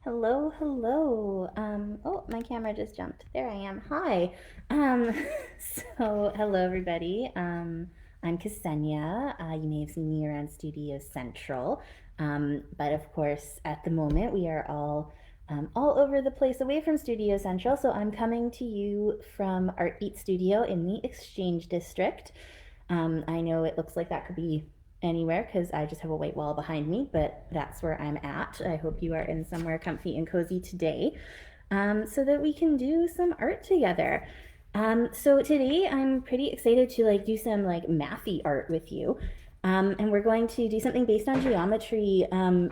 Hello, hello. Oh, my camera just jumped. There I am. Hi. Um, hello everybody. I'm Ksenia. You may have seen me around Studio Central. But of course, at the moment, we are all over the place away from Studio Central. So I'm coming to you from Artbeat Studio in the Exchange District. I know it looks like that could be anywhere because I just have a white wall behind me, but that's where I'm at. I hope you are in somewhere comfy and cozy today so that we can do some art together. So today I'm pretty excited to do some mathy art with you. And we're going to do something based on geometry,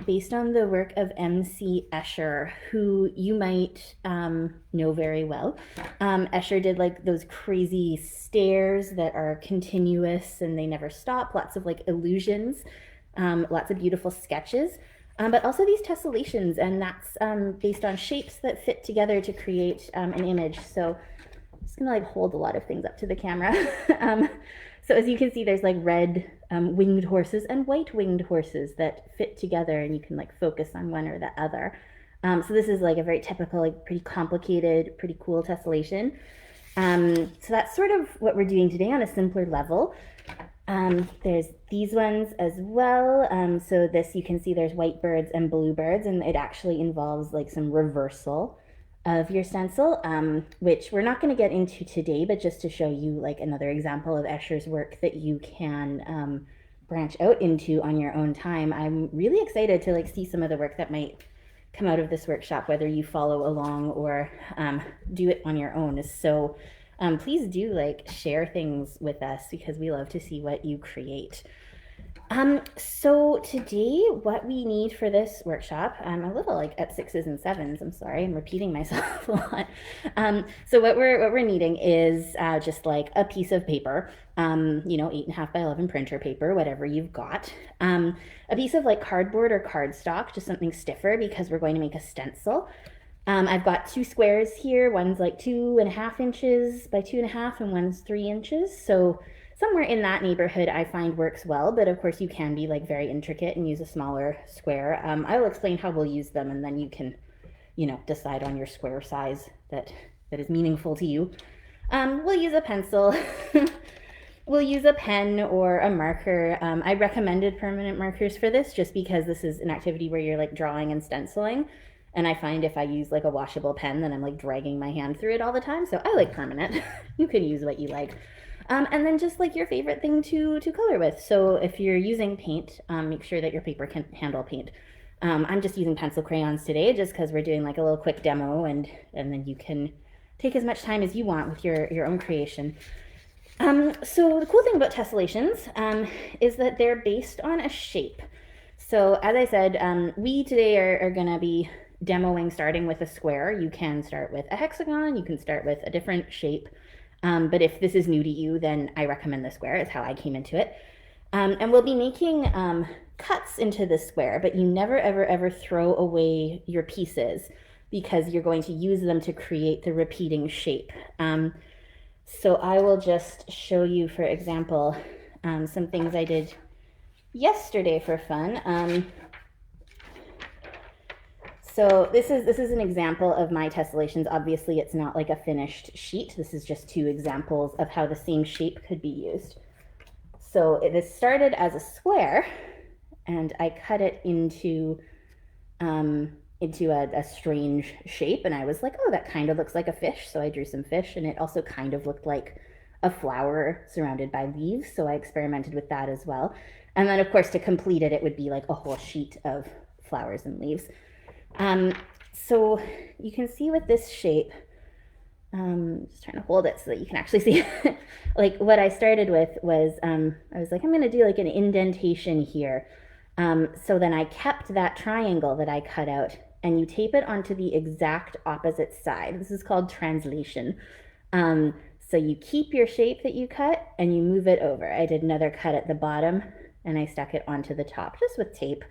based on the work of MC Escher, who you might know very well. Escher did those crazy stairs that are continuous and they never stop, lots of illusions, lots of beautiful sketches. But also these tessellations, and that's based on shapes that fit together to create an image. So I'm just gonna hold a lot of things up to the camera. So as you can see, there's red winged horses and white winged horses that fit together, and you can focus on one or the other. So this is a very typical, pretty complicated, pretty cool tessellation. So that's sort of what we're doing today on a simpler level. There's these ones as well. So this, you can see there's white birds and blue birds, and it actually involves some reversal of your stencil, which we're not going to get into today, but just to show you another example of Escher's work that you can branch out into on your own time. I'm really excited to see some of the work that might come out of this workshop, whether you follow along or do it on your own. So please do share things with us because we love to see what you create. So today what we need for this workshop, I'm a little at sixes and sevens, I'm sorry, I'm repeating myself a lot. So what we're needing is just a piece of paper, 8.5 by 11 printer paper, whatever you've got. A piece of cardboard or cardstock, just something stiffer because we're going to make a stencil. I've got two squares here. One's 2.5 inches by 2.5 and one's 3 inches. So somewhere in that neighborhood I find works well, but of course you can be very intricate and use a smaller square. I'll explain how we'll use them, and then you can, decide on your square size that is meaningful to you. We'll use a pencil. We'll use a pen or a marker. I recommended permanent markers for this just because this is an activity where you're drawing and stenciling. And I find if I use a washable pen, then I'm dragging my hand through it all the time. So I like permanent. You can use what you like. And then just your favorite thing to color with. So if you're using paint, make sure that your paper can handle paint. I'm just using pencil crayons today just because we're doing a little quick demo, and then you can take as much time as you want with your own creation. So the cool thing about tessellations is that they're based on a shape. So as I said, we today are going to be demoing starting with a square. You can start with a hexagon, you can start with a different shape. But if this is new to you, then I recommend the square. It's how I came into it. And we'll be making cuts into the square, but you never, ever, ever throw away your pieces because you're going to use them to create the repeating shape. So I will just show you, for example, some things I did yesterday for fun. So this is an example of my tessellations. Obviously, it's not a finished sheet. This is just two examples of how the same shape could be used. So this started as a square, and I cut it into a strange shape, and I was like, oh, that kind of looks like a fish. So I drew some fish, and it also kind of looked like a flower surrounded by leaves. So I experimented with that as well. And then, of course, to complete it, it would be a whole sheet of flowers and leaves. So you can see with this shape, just trying to hold it so that you can actually see what I started with was, I was I'm going to do an indentation here. So then I kept that triangle that I cut out, and you tape it onto the exact opposite side. This is called translation. So you keep your shape that you cut and you move it over. I did another cut at the bottom and I stuck it onto the top just with tape.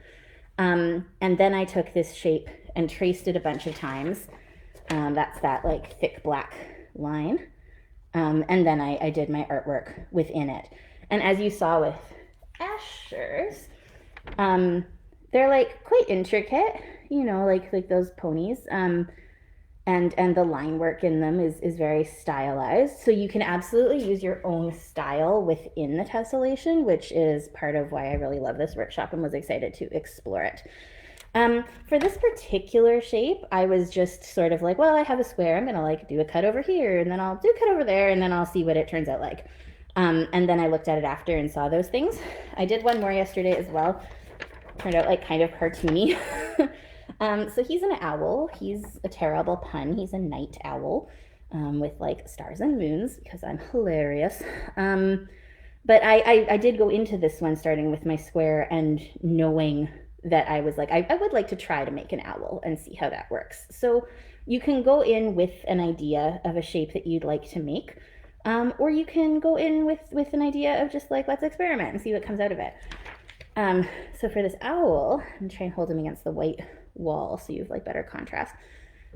And then I took this shape and traced it a bunch of times. That's that thick black line. And then I did my artwork within it. And as you saw with Escher's, they're like quite intricate, you know, like those ponies. And the line work in them is very stylized. So you can absolutely use your own style within the tessellation, which is part of why I really love this workshop and was excited to explore it. For this particular shape, I was just sort of like, well, I have a square. I'm gonna like do a cut over here, and then I'll do a cut over there, and then I'll see what it turns out like. And then I looked at it after and saw those things. I did one more yesterday as well. Turned out like kind of cartoony. So he's an owl. He's a terrible pun. He's a night owl with like stars and moons because I'm hilarious. But I did go into this one starting with my square and knowing that I was like, I would like to try to make an owl and see how that works. So you can go in with an idea of a shape that you'd like to make, or you can go in with an idea of just like, let's experiment and see what comes out of it. So for this owl, I'm going to try and hold him against the white wall so you have like better contrast.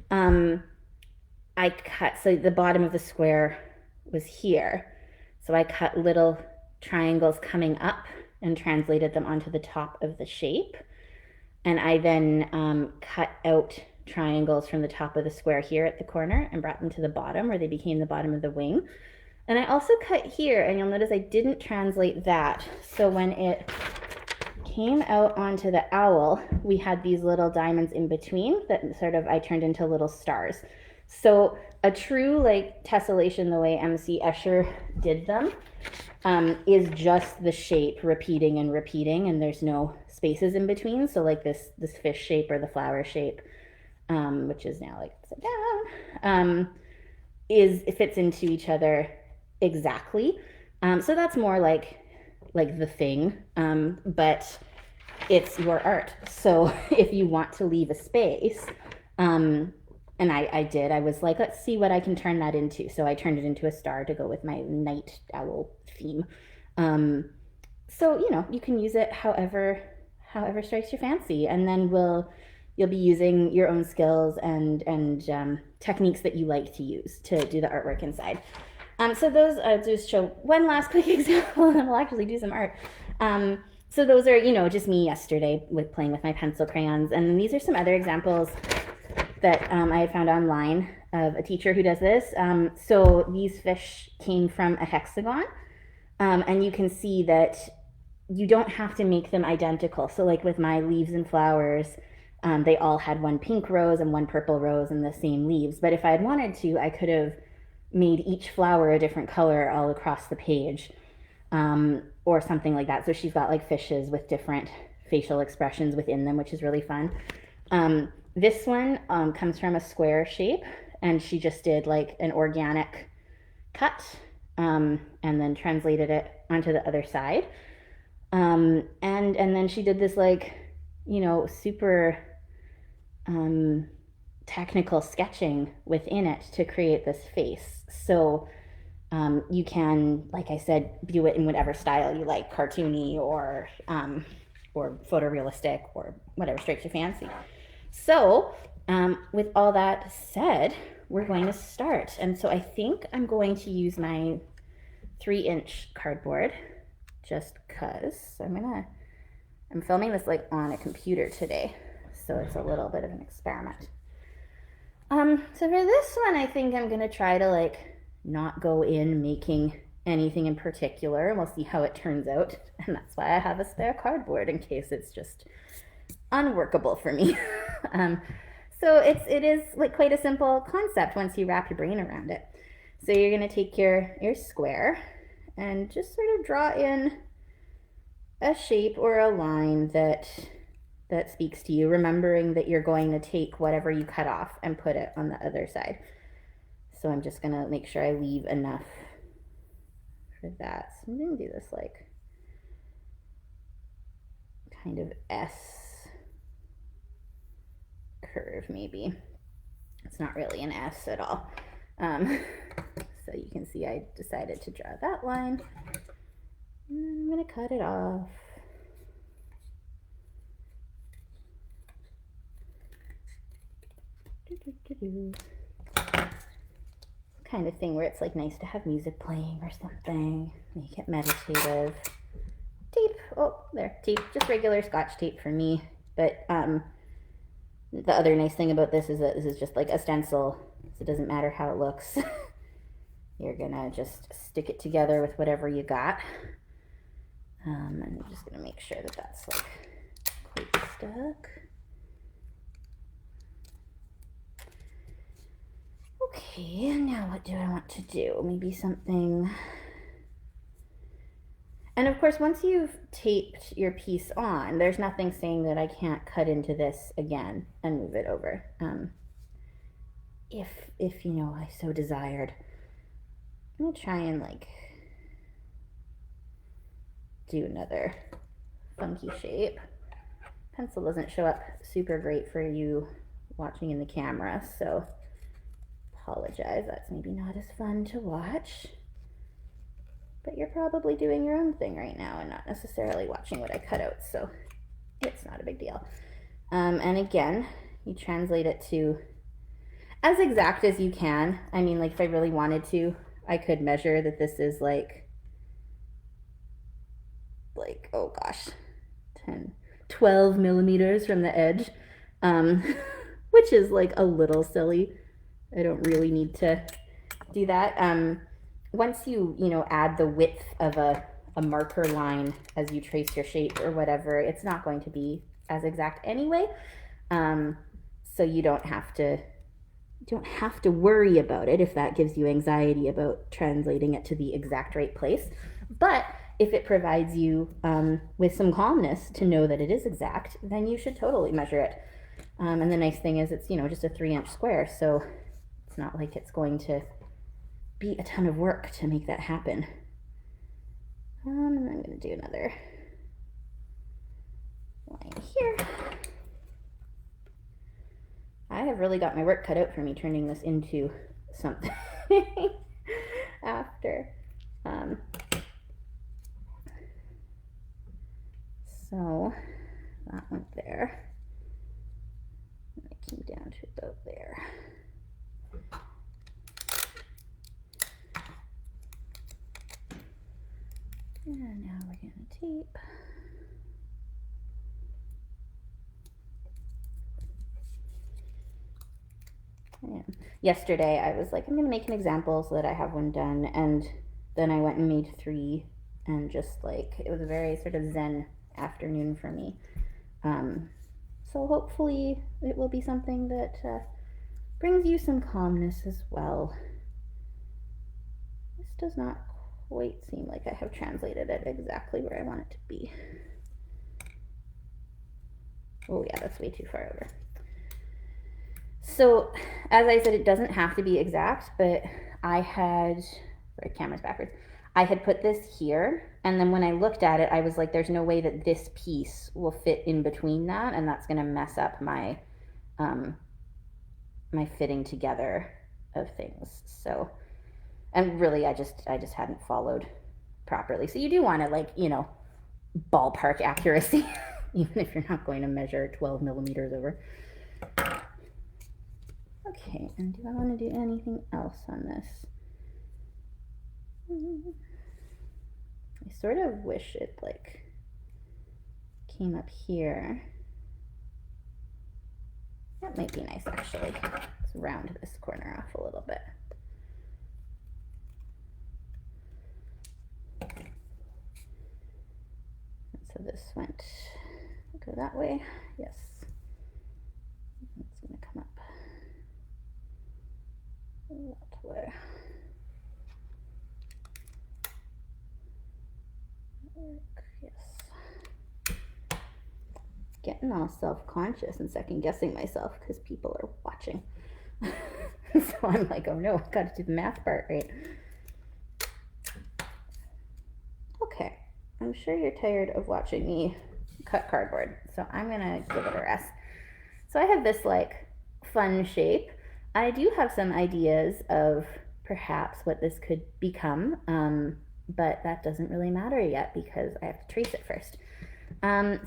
I cut, so the bottom of the square was here. So I cut little triangles coming up and translated them onto the top of the shape. And I then cut out triangles from the top of the square here at the corner and brought them to the bottom where they became the bottom of the wing. And I also cut here, and you'll notice I didn't translate that. So when it came out onto the owl, we had these little diamonds in between that sort of I turned into little stars. So a true like tessellation, the way MC Escher did them, is just the shape repeating and repeating, and there's no spaces in between. So like this fish shape or the flower shape, which is now like upside down, it fits into each other exactly. So that's more like the thing, but it's your art. So if you want to leave a space, and I did, I was like, let's see what I can turn that into. So I turned it into a star to go with my night owl theme. So, you know, you can use it however strikes your fancy. And then you'll be using your own skills and techniques that you like to use to do the artwork inside. So those, I'll just show one last quick example and we'll actually do some art. So those are, you know, just me yesterday playing with my pencil crayons. And then these are some other examples that I had found online of a teacher who does this. So these fish came from a hexagon, and you can see that you don't have to make them identical. So like with my leaves and flowers, they all had one pink rose and one purple rose and the same leaves. But if I had wanted to, I could have made each flower a different color all across the page, or something like that. So she's got like fishes with different facial expressions within them, which is really fun. This one comes from a square shape, and she just did like an organic cut, and then translated it onto the other side. And then she did this like, you know, super technical sketching within it to create this face. So you can, like I said, do it in whatever style you like, cartoony or photorealistic or whatever strikes your fancy. So with all that said, we're going to start. And so I think I'm going to use my 3-inch cardboard just because I'm filming this like on a computer today. So it's a little bit of an experiment. So for this one, I think I'm going to try to like not go in making anything in particular, and we'll see how it turns out. And that's why I have a spare cardboard in case it's just unworkable for me. So it is like quite a simple concept once you wrap your brain around it. So you're going to take your square and just sort of draw in a shape or a line that speaks to you, remembering that you're going to take whatever you cut off and put it on the other side. So I'm just going to make sure I leave enough for that. So I'm going to do this like kind of S curve maybe. It's not really an S at all. So you can see I decided to draw that line. And I'm going to cut it off. Kind of thing where it's like nice to have music playing or something, make it meditative. Tape, oh there, tape, just regular Scotch tape for me. But the other nice thing about this is that this is just like a stencil, so it doesn't matter how it looks. You're gonna just stick it together with whatever you got. And I'm just gonna make sure that that's like quite stuck. Okay, now what do I want to do? Maybe something. And of course, once you've taped your piece on, there's nothing saying that I can't cut into this again and move it over. If you know, I so desired. I'm gonna try and like do another funky shape. Pencil doesn't show up super great for you watching in the camera, so apologize. That's maybe not as fun to watch. But you're probably doing your own thing right now and not necessarily watching what I cut out, so it's not a big deal. And again, you translate it to as exact as you can. I mean, like if I really wanted to, I could measure that this is like oh gosh, 12 millimeters from the edge, which is like a little silly. I don't really need to do that. Once you add the width of a marker line as you trace your shape or whatever, it's not going to be as exact anyway. So you don't have to worry about it if that gives you anxiety about translating it to the exact right place. But if it provides you with some calmness to know that it is exact, then you should totally measure it. And the nice thing is it's just a 3-inch square, so it's not like it's going to be a ton of work to make that happen. And I'm going to do another line here. I have really got my work cut out for me turning this into something after. So that went there. And it came down to about there. And now we're going to tape. Yeah. Yesterday I was like, I'm going to make an example so that I have one done, and then I went and made 3, and just like it was a very sort of zen afternoon for me. So hopefully it will be something that brings you some calmness as well. This does not quite seem like I have translated it exactly where I want it to be. Oh yeah, that's way too far over. So as I said, it doesn't have to be exact, but I had, sorry, camera's backwards. I had put this here, and then when I looked at it, I was like, there's no way that this piece will fit in between that, and that's gonna mess up my my fitting together of things. So, and really I just hadn't followed properly. So you do want to, like, ballpark accuracy, even if you're not going to measure 12 millimeters over. Okay, and do I want to do anything else on this? I sort of wish it like came up here. That might be nice, actually. Let's round this corner off a little bit. So this went, go that way, yes. It's gonna come up that way. Yes. Getting all self-conscious and second-guessing myself because people are watching. So I'm like, oh no, I've got to do the math part right. Okay, I'm sure you're tired of watching me cut cardboard, so I'm gonna give it a rest. So I have this like fun shape. I do have some ideas of perhaps what this could become, but that doesn't really matter yet because I have to trace it first.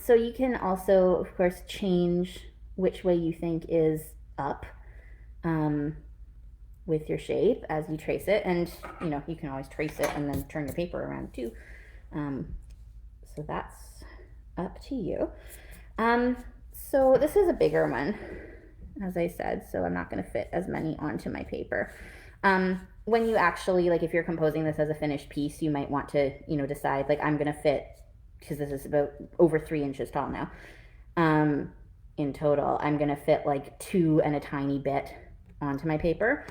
So you can also, of course, change which way you think is up with your shape as you trace it, and you can always trace it and then turn your paper around too. So that's up to you. So this is a bigger one, as I said, so I'm not going to fit as many onto my paper. When you actually, like if you're composing this as a finished piece, you might want to, decide like I'm going to fit, because this is about over 3 inches tall now. In total, I'm going to fit like 2 and a tiny bit onto my paper.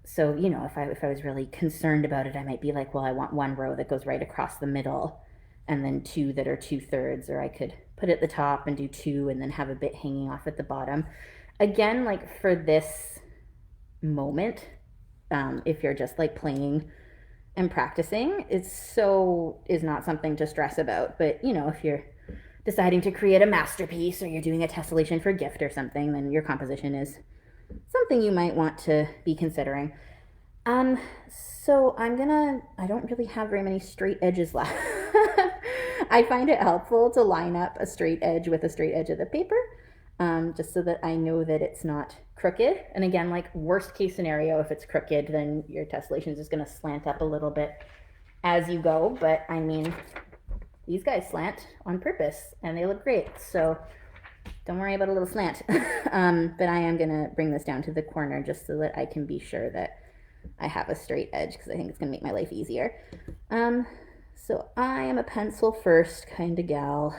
So, if I was really concerned about it, I might be like, well, I want 1 row that goes right across the middle and then 2 that are 2/3, or I could put it at the top and do 2 and then have a bit hanging off at the bottom. Again, like for this moment, if you're just like playing and practicing, is not something to stress about. But, if you're deciding to create a masterpiece or you're doing a tessellation for a gift or something, then your composition is something you might want to be considering. So I don't really have very many straight edges left. I find it helpful to line up a straight edge with a straight edge of the paper, just so that I know that it's not crooked. And again, like worst case scenario, if it's crooked, then your tessellations is going to slant up a little bit as you go. But I mean, these guys slant on purpose and they look great. So don't worry about a little slant. But I am going to bring this down to the corner just so that I can be sure that I have a straight edge, because I think it's going to make my life easier. So I am a pencil first kind of gal.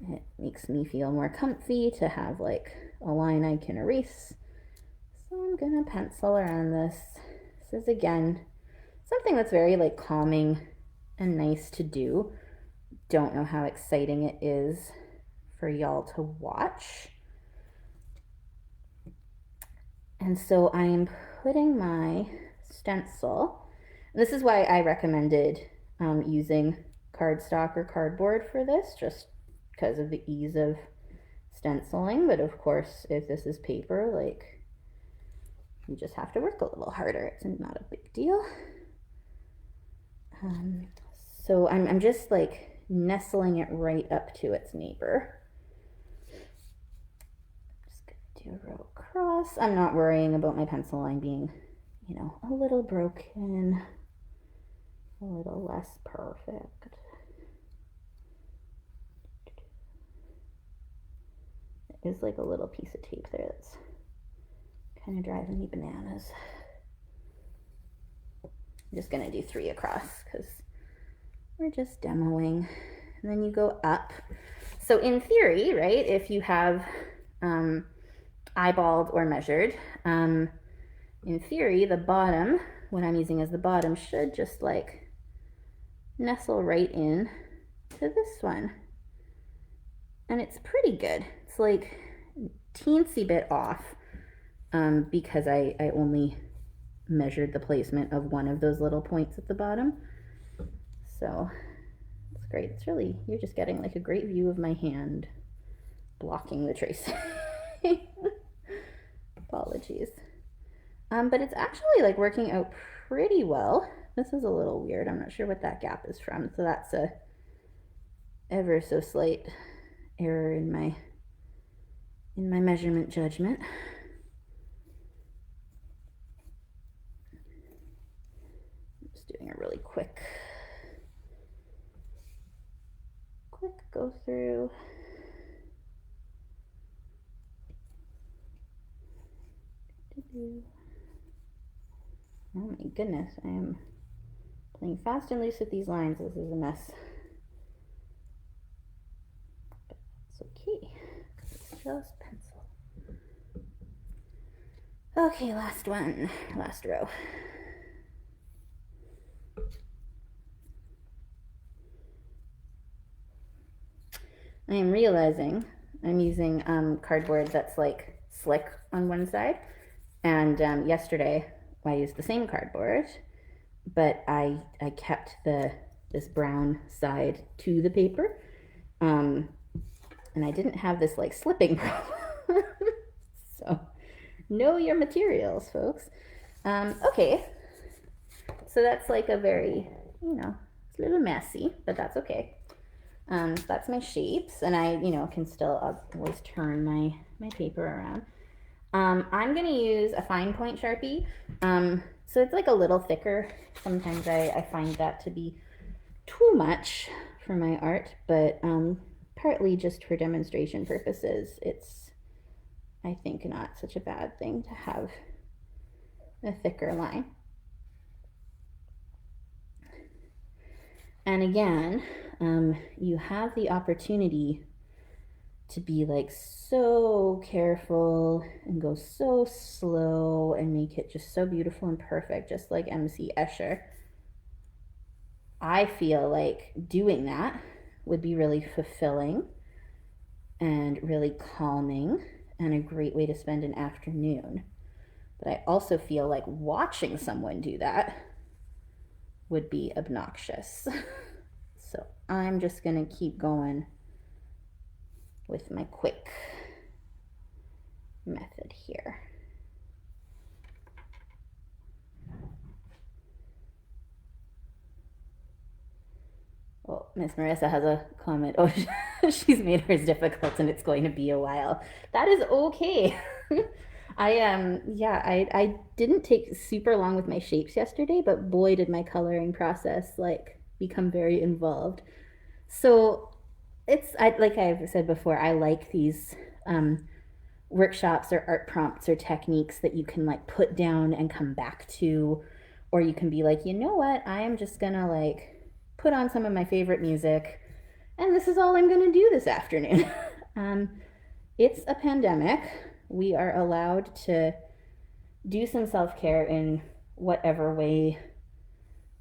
It makes me feel more comfy to have like a line I can erase. So I'm going to pencil around this. This is again something that's very like calming and nice to do. Don't know how exciting it is for y'all to watch. And so I am putting my stencil. And this is why I recommended using cardstock or cardboard for this, just because of the ease of stenciling. But of course, if this is paper, like, you just have to work a little harder. It's not a big deal. So I'm just like nestling it right up to its neighbor. Just gonna do a row across. I'm not worrying about my pencil line being, a little broken, a little less perfect. There's like a little piece of tape there that's kind of driving me bananas. I'm just gonna do 3 across because we're just demoing. And then you go up. So in theory, right, if you have eyeballed or measured, in theory, the bottom, what I'm using as the bottom, should just like nestle right in to this one. And it's pretty good. It's like a teensy bit off because I only measured the placement of one of those little points at the bottom. So it's great. It's really, you're just getting like a great view of my hand blocking the tracing. Apologies. But it's actually like working out pretty well. This is a little weird. I'm not sure what that gap is from. So that's a ever so slight error in my measurement judgment. I'm just doing a really quick go through. Oh my goodness, I am playing fast and loose with these lines. This is a mess. But that's okay, because it's just pencil. Okay, last one, last row. I am realizing I'm using cardboard that's like slick on one side, and yesterday I used the same cardboard, but I kept this brown side to the paper, and I didn't have this like slipping problem. So know your materials, folks. Okay, so that's like a very, it's a little messy, but that's okay. That's my shapes, and I, can still always turn my paper around. I'm going to use a fine point Sharpie. So it's like a little thicker. Sometimes I find that to be too much for my art, but partly just for demonstration purposes, it's, I think, not such a bad thing to have a thicker line. And again, you have the opportunity to be like so careful and go so slow and make it just so beautiful and perfect, just like MC Escher. I feel like doing that would be really fulfilling and really calming and a great way to spend an afternoon. But I also feel like watching someone do that would be obnoxious. So I'm just gonna keep going with my quick method here. Oh, Miss Marissa has a comment. Oh, she's made hers difficult and it's going to be a while. That is okay. I didn't take super long with my shapes yesterday, but boy did my coloring process like become very involved. So like I've said before, I like these workshops or art prompts or techniques that you can like put down and come back to, or you can be like, you know what, I am just gonna like put on some of my favorite music and this is all I'm gonna do this afternoon. It's a pandemic. We are allowed to do some self-care in whatever way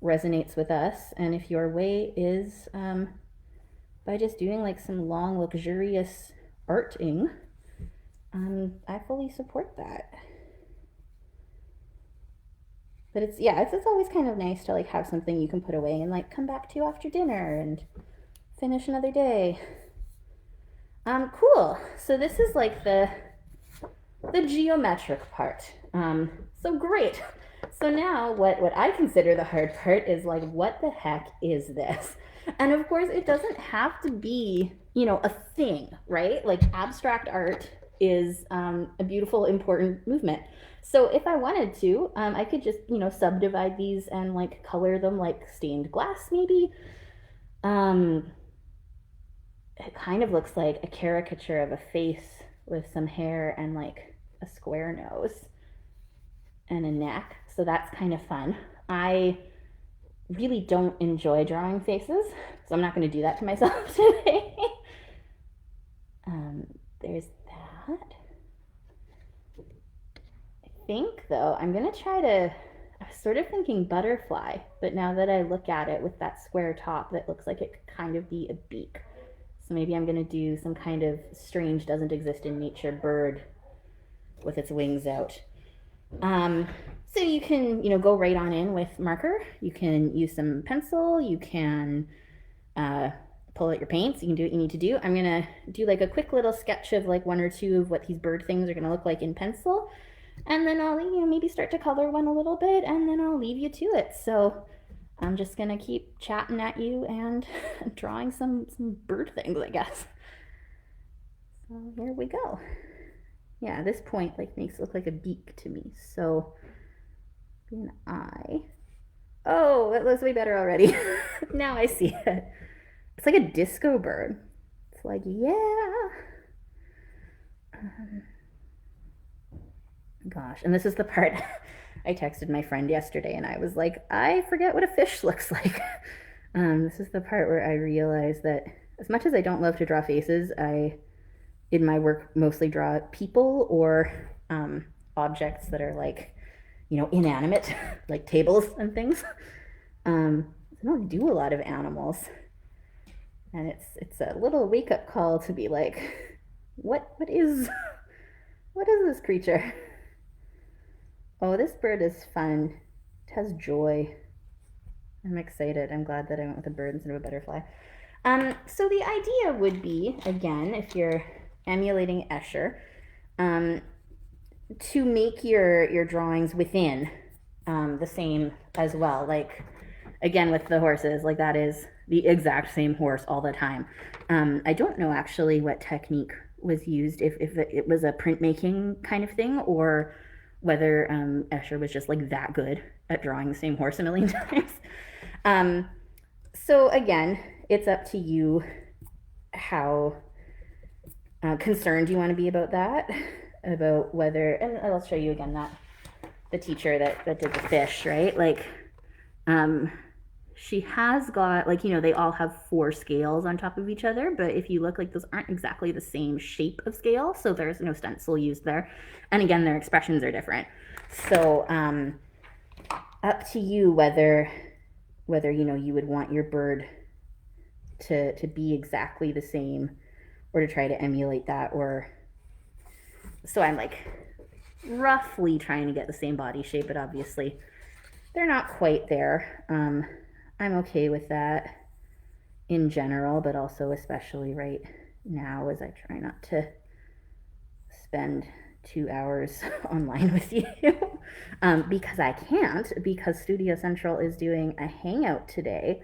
resonates with us, and if your way is by just doing like some long luxurious arting, I fully support that. But it's always kind of nice to like have something you can put away and like come back to after dinner and finish another day. Cool. So this is like the geometric part. So great. So now what I consider the hard part is like, what the heck is this? And of course, it doesn't have to be, a thing, right? Like abstract art is a beautiful, important movement. So if I wanted to, I could just, subdivide these and like color them like stained glass maybe. It kind of looks like a caricature of a face with some hair and like a square nose and a neck. So that's kind of fun. I really don't enjoy drawing faces, so I'm not going to do that to myself today. There's that. I think, though, I'm going to try to, I was sort of thinking butterfly, but now that I look at it with that square top, that looks like it could kind of be a beak. So maybe I'm going to do some kind of strange, doesn't exist in nature bird with its wings out. So you can, go right on in with marker. You can use some pencil. You can pull out your paints. You can do what you need to do. I'm going to do like a quick little sketch of like one or two of what these bird things are going to look like in pencil. And then I'll, maybe start to color one a little bit, and then I'll leave you to it. So I'm just going to keep chatting at you and drawing some bird things, I guess. So here we go. Yeah, this point like makes it look like a beak to me. So an eye. Oh, that looks way better already. Now I see it. It's like a disco bird. It's like, yeah. Gosh, and this is the part I texted my friend yesterday and I was like, I forget what a fish looks like. This is the part where I realized that as much as I don't love to draw faces, I, in my work, mostly draw people or objects that are like, inanimate, like tables and things. I don't do a lot of animals. And it's a little wake-up call to be like, what is this creature? Oh, this bird is fun. It has joy. I'm excited. I'm glad that I went with a bird instead of a butterfly. So the idea would be, again, if you're emulating Escher, to make your drawings within the same as well. Like, again, with the horses, like that is the exact same horse all the time. I don't know actually what technique was used, if it was a printmaking kind of thing, or whether Escher was just like that good at drawing the same horse a million times. So again, it's up to you how concerned you want to be about that, about whether, and I'll show you again that the teacher that did the fish, right? Like, she has got, like, they all have 4 scales on top of each other, but if you look, like, those aren't exactly the same shape of scale, so there's no stencil used there. And again, their expressions are different. So up to you whether you would want your bird to be exactly the same, or to try to emulate that, or so I'm like roughly trying to get the same body shape, but obviously they're not quite there. I'm okay with that in general, but also especially right now as I try not to spend 2 hours online with you because I can't, because Studio Central is doing a hangout today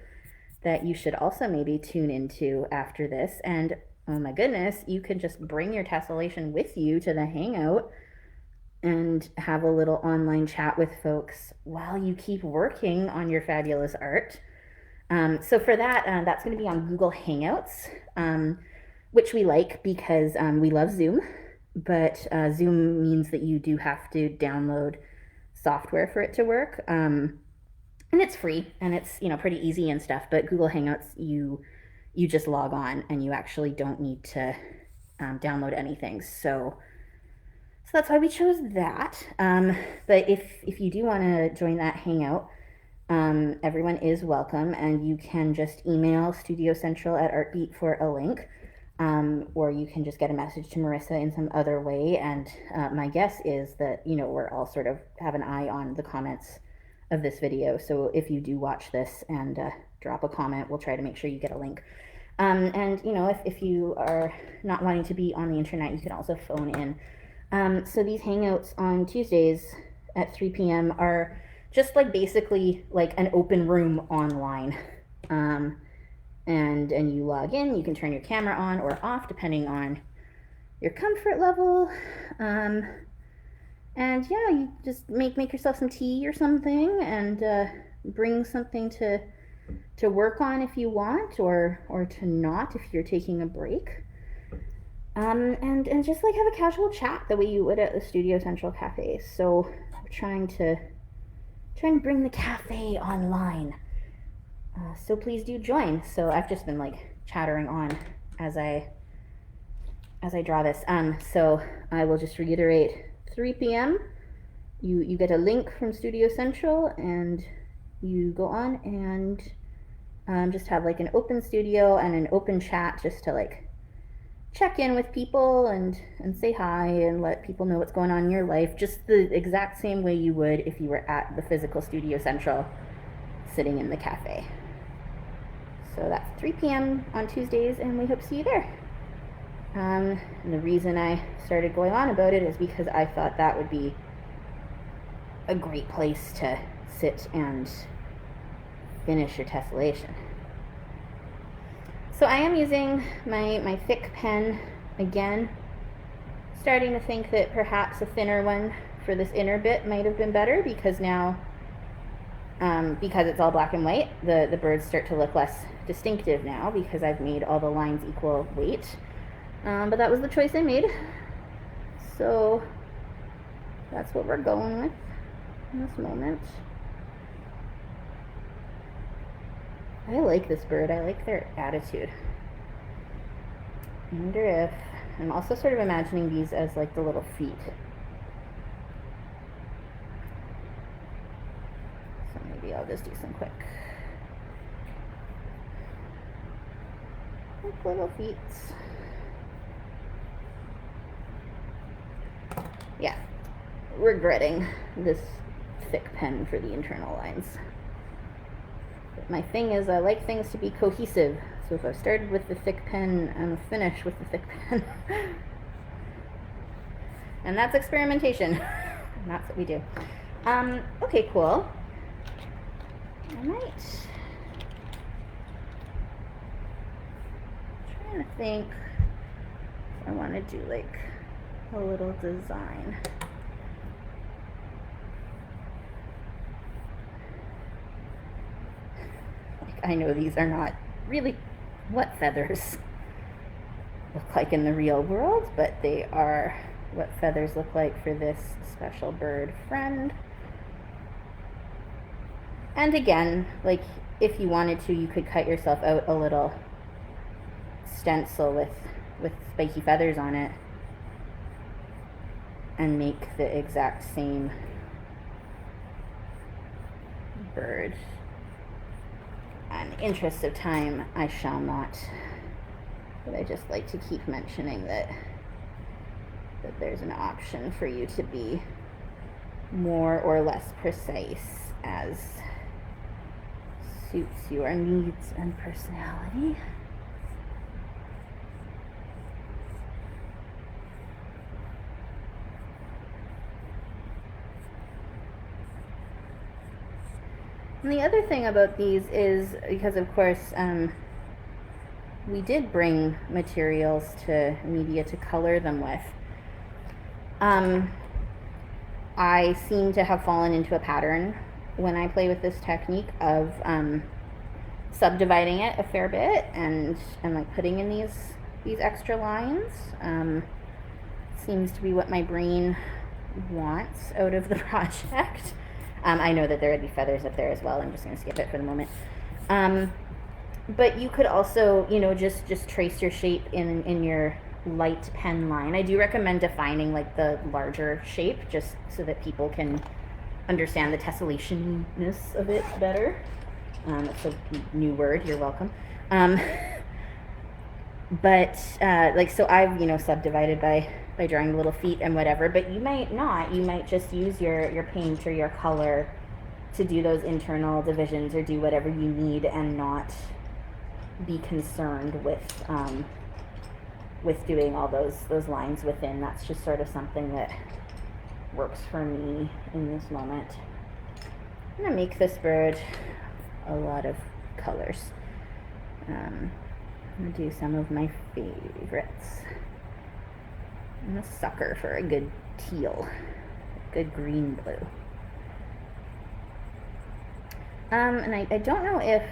that you should also maybe tune into after this. And oh my goodness, you can just bring your tessellation with you to the hangout and have a little online chat with folks while you keep working on your fabulous art. So for that, that's going to be on Google Hangouts, which we like because we love Zoom, but Zoom means that you do have to download software for it to work. And it's free, and it's pretty easy and stuff, but Google Hangouts, you just log on and you actually don't need to download anything. So that's why we chose that. But if you do want to join that hangout, everyone is welcome, and you can just email Studio Central at Artbeat for a link, or you can just get a message to Marissa in some other way. And my guess is that we're all sort of have an eye on the comments of this video. So if you do watch this and drop a comment, we'll try to make sure you get a link. And if you are not wanting to be on the internet, you can also phone in. So these hangouts on Tuesdays at 3 p.m. are just like basically like an open room online. And you log in, you can turn your camera on or off depending on your comfort level. And yeah, you just make yourself some tea or something, and bring something to work on if you want, or to not if you're taking a break. And just like have a casual chat the way you would at the Studio Central Cafe. So we're trying to bring the cafe online. So please do join. So I've just been like chattering on as I draw this. So I will just reiterate, 3 p.m. You get a link from Studio Central, and you go on and just have like an open studio and an open chat, just to like check in with people and say hi and let people know what's going on in your life, just the exact same way you would if you were at the physical Studio Central sitting in the cafe. So that's 3 p.m. on Tuesdays, and we hope to see you there. And the reason I started going on about it is because I thought that would be a great place to sit and finish your tessellation. So I am using my thick pen again, starting to think that perhaps a thinner one for this inner bit might have been better, because now, because it's all black and white, the birds start to look less distinctive now because I've made all the lines equal weight. But that was the choice I made, so that's what we're going with in this moment. I like this bird. I like their attitude. I wonder if, I'm also sort of imagining these as like the little feet. So maybe I'll just do some quick little feet. Yeah, regretting this thick pen for the internal lines. But my thing is, I like things to be cohesive, so if I've started with the thick pen, I'm finished with the thick pen. And that's experimentation. And that's what we do. Okay, cool. I might, I'm trying to think if I want to do like a little design. Like, I know these are not really what feathers, look like in the real world, but they are what feathers look like for this special bird friend. And again, like if you wanted to, you could cut yourself out a little stencil with spiky feathers on it and make the exact same bird. In the interest of time, I shall not, but I just like to keep mentioning that there's an option for you to be more or less precise as suits your needs and personality. And the other thing about these is, because of course we did bring materials to media to color them with, I seem to have fallen into a pattern when I play with this technique of subdividing it a fair bit and like putting in these extra lines. Seems to be what my brain wants out of the project. I know that there would be feathers up there as well. I'm just going to skip it for the moment. But you could also, you know, just trace your shape in your light pen line. I do recommend defining like the larger shape just so that people can understand the tessellationness of it better. It's a new word. You're welcome. But like, so I've, you know, subdivided by drawing the little feet and whatever, but you might not. You might just use your paint or your color to do those internal divisions or do whatever you need and not be concerned with doing all those lines within. That's just sort of something that works for me in this moment. I'm gonna make this bird a lot of colors. I'm gonna do some of my favorites. I'm a sucker for a good teal, a good green blue. And I don't know if,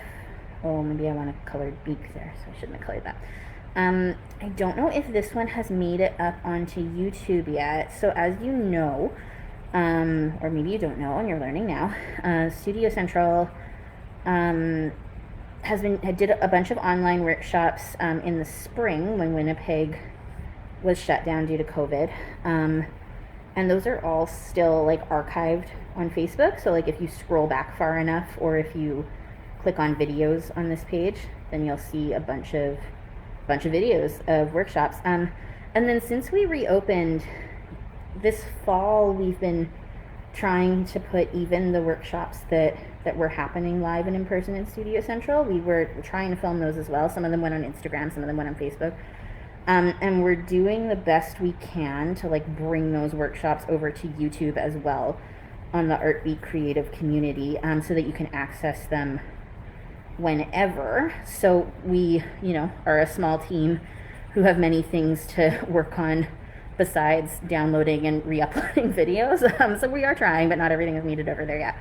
oh, maybe I want a colored beak there, so I shouldn't have colored that. I don't know if this one has made it up onto YouTube yet. So as you know, or maybe you don't know and you're learning now, Studio Central did a bunch of online workshops in the spring when Winnipeg was shut down due to COVID. And those are all still like archived on Facebook. So like if you scroll back far enough or if you click on videos on this page, then you'll see a bunch of videos of workshops. And then since we reopened this fall, we've been trying to put even the workshops that were happening live and in person in Studio Central. We were trying to film those as well. Some of them went on Instagram, some of them went on Facebook. And we're doing the best we can to like bring those workshops over to YouTube as well on the Artbeat creative community, so that you can access them whenever. So we, you know, are a small team who have many things to work on besides downloading and re-uploading videos. So we are trying, but not everything is needed over there yet.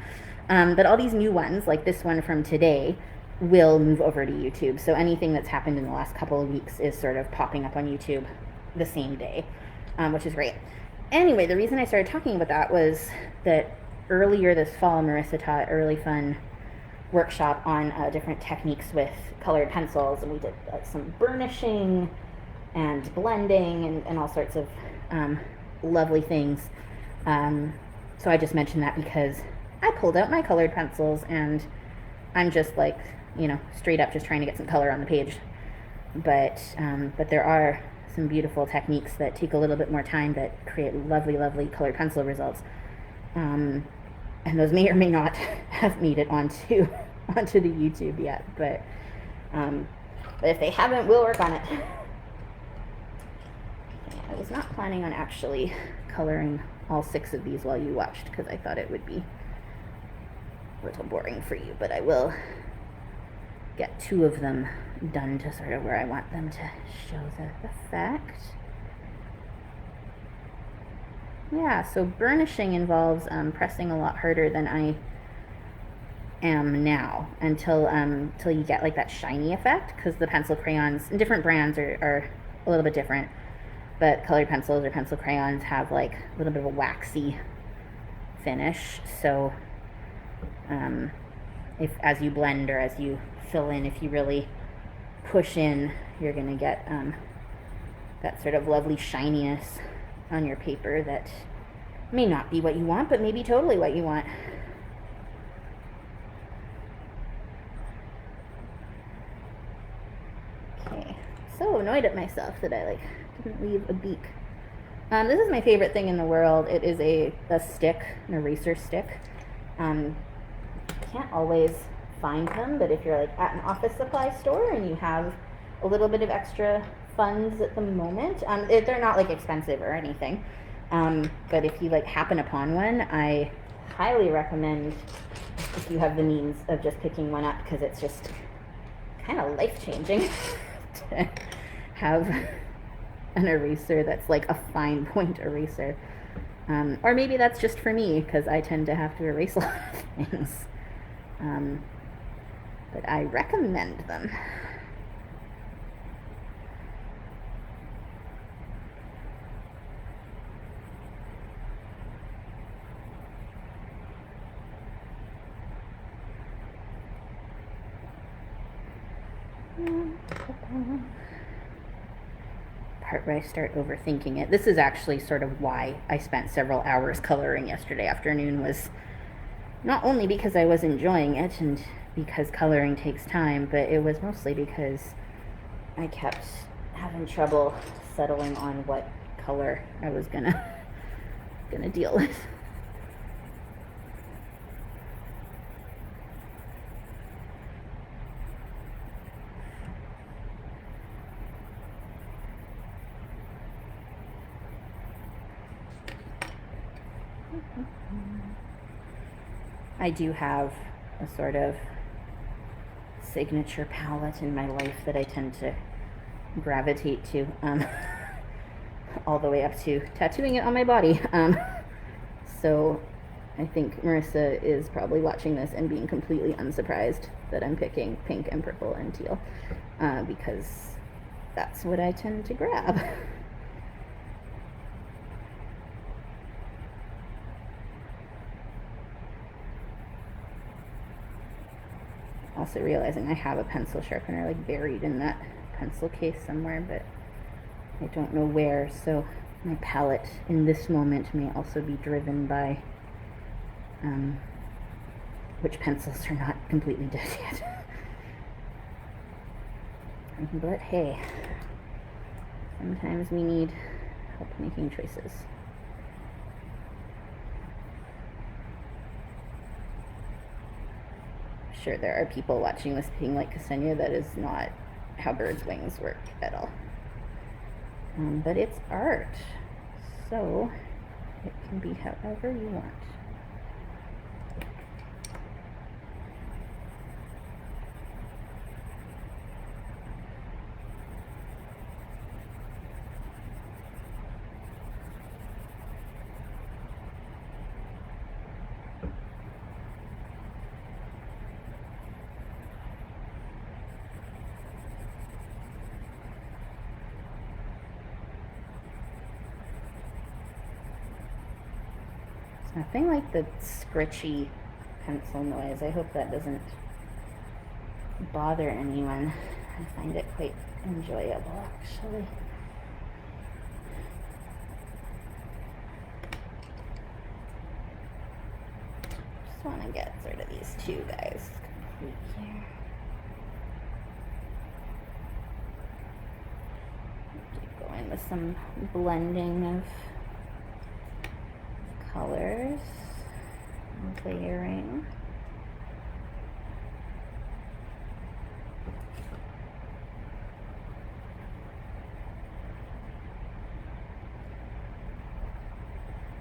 But all these new ones, like this one from today, will move over to YouTube. So anything that's happened in the last couple of weeks is sort of popping up on YouTube the same day, which is great. Anyway, the reason I started talking about that was that earlier this fall, Marissa taught a really fun workshop on different techniques with colored pencils, and we did some burnishing and blending and all sorts of lovely things. So I just mentioned that because I pulled out my colored pencils and I'm just like, you know, straight up just trying to get some color on the page. But there are some beautiful techniques that take a little bit more time that create lovely colored pencil results. And those may or may not have made it onto the YouTube yet, but if they haven't, we'll work on it. I was not planning on actually coloring all 6 of these while you watched because I thought it would be a little boring for you, but I will get 2 of them done to sort of where I want them to show the effect. Yeah, so burnishing involves pressing a lot harder than I am now until you get like that shiny effect, because the pencil crayons and different brands are a little bit different, but colored pencils or pencil crayons have like a little bit of a waxy finish. So if as you blend or as you fill in, if you really push in, you're going to get that sort of lovely shininess on your paper that may not be what you want, but maybe totally what you want. Okay, so annoyed at myself that I didn't leave a beak. This is my favorite thing in the world. It is a stick, an eraser stick. Can't always find them, but if you're like at an office supply store and you have a little bit of extra funds at the moment, they're not like expensive or anything, but if you like happen upon one, I highly recommend, if you have the means, of just picking one up, because it's just kind of life-changing to have an eraser that's like a fine point eraser. Or maybe that's just for me, because I tend to have to erase a lot of things. But I recommend them. Part where I start overthinking it. This is actually sort of why I spent several hours coloring yesterday afternoon, was not only because I was enjoying it and because coloring takes time, but it was mostly because I kept having trouble settling on what color I was gonna deal with. I do have a sort of signature palette in my life that I tend to gravitate to, all the way up to tattooing it on my body. So I think Marissa is probably watching this and being completely unsurprised that I'm picking pink and purple and teal, because that's what I tend to grab. Also realizing I have a pencil sharpener like buried in that pencil case somewhere, but I don't know where, so my palette in this moment may also be driven by which pencils are not completely dead yet. But hey, sometimes we need help making choices. Sure, there are people watching this being like, Ksenia, that is not how birds' wings work at all. But it's art, so it can be however you want. Nothing like the scritchy pencil noise. I hope that doesn't bother anyone. I find it quite enjoyable, actually. Just want to get sort of these two guys complete here. Keep going with some blending of colors and layering.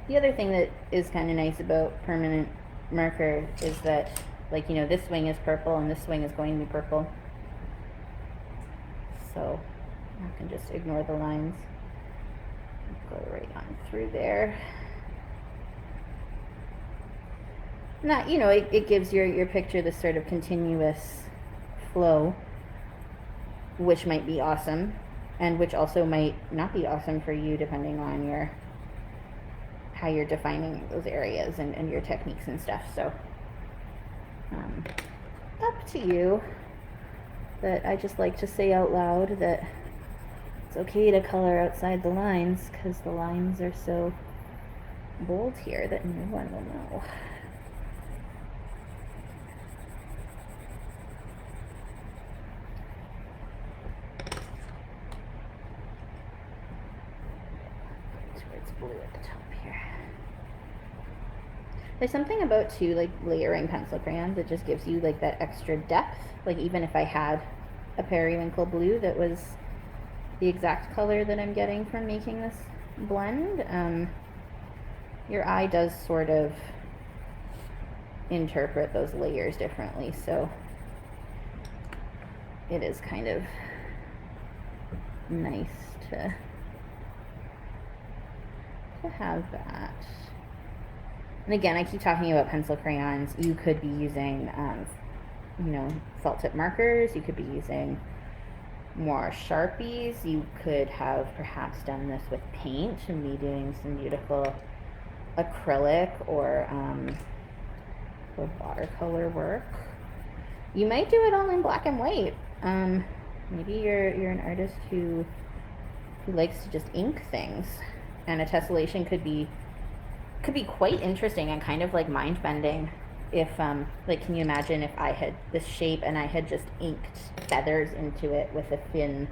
The other thing that is kind of nice about permanent marker is that, like, you know, this wing is purple and this wing is going to be purple. So I can just ignore the lines. Go right on through there. And that, you know, it gives your picture this sort of continuous flow, which might be awesome. and which also might not be awesome for you depending on how you're defining those areas and your techniques and stuff. So up to you. But I just like to say out loud that it's okay to color outside the lines, because the lines are so bold here that no one will know. Towards blue at the top here. There's something about too, like layering pencil crayons that just gives you like that extra depth. Like even if I had a periwinkle blue that was the exact color that I'm getting from making this blend, your eye does sort of interpret those layers differently, so it is kind of nice to have that. And again, I keep talking about pencil crayons. You could be using felt tip markers. You could be using more Sharpies. You could have perhaps done this with paint and be doing some beautiful acrylic or watercolor work. You might do it all in black and white. Maybe you're an artist who likes to just ink things, and a tessellation could be quite interesting and kind of like mind bending. If like, can you imagine if I had this shape and I had just inked feathers into it with a thin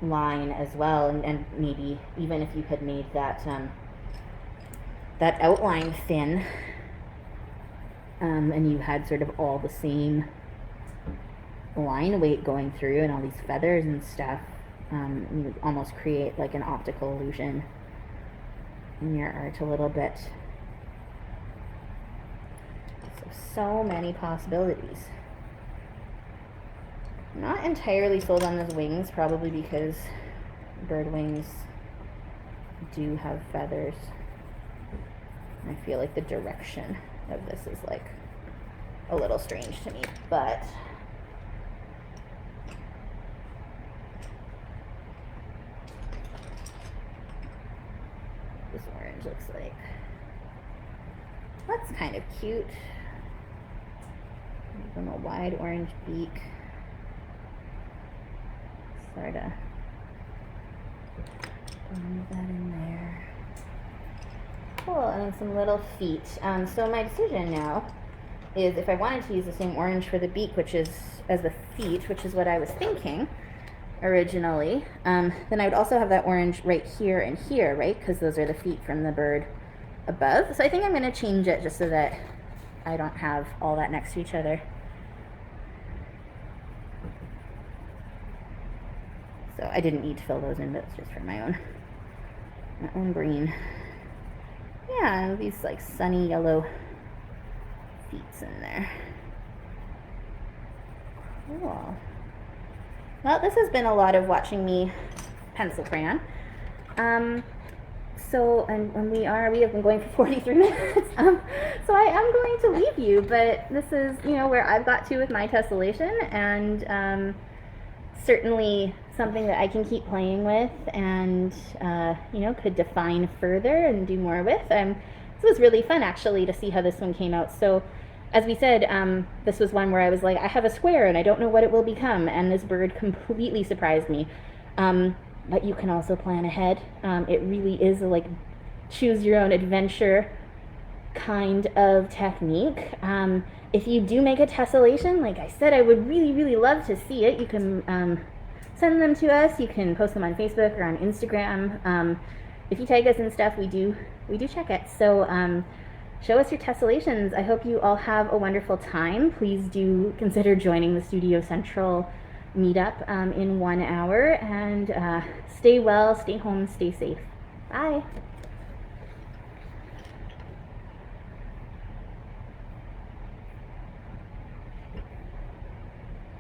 line as well, and maybe even if you had made that that outline thin, and you had sort of all the same line weight going through and all these feathers and stuff, you would almost create like an optical illusion in your art a little bit. So many possibilities. I'm not entirely sold on those wings, probably because bird wings do have feathers. I feel like the direction of this is like a little strange to me, but this orange looks like, that's kind of cute. Give them a wide orange beak. Sort of blend that in there. Cool, and then some little feet. So my decision now is if I wanted to use the same orange for the beak, which is as the feet, which is what I was thinking originally, then I would also have that orange right here and here, right? Because those are the feet from the bird above. So I think I'm going to change it just so that I don't have all that next to each other. So I didn't need to fill those in, but it's just for my own green. Yeah, and these like sunny yellow feet in there. Cool. Well, this has been a lot of watching me pencil crayon. So, and we have been going for 43 minutes. So I am going to leave you, but this is, where I've got to with my tessellation, and certainly something that I can keep playing with and, could define further and do more with. This was really fun, actually, to see how this one came out. So, as we said, this was one where I was like, I have a square and I don't know what it will become, and this bird completely surprised me. But you can also plan ahead. It really is a like choose your own adventure kind of technique. If you do make a tessellation, like I said, I would really, really love to see it. You can send them to us. You can post them on Facebook or on Instagram. If you tag us and stuff, we do check it. So show us your tessellations. I hope you all have a wonderful time. Please do consider joining the Studio Central meetup in 1 hour, and stay well, stay home, stay safe. Bye.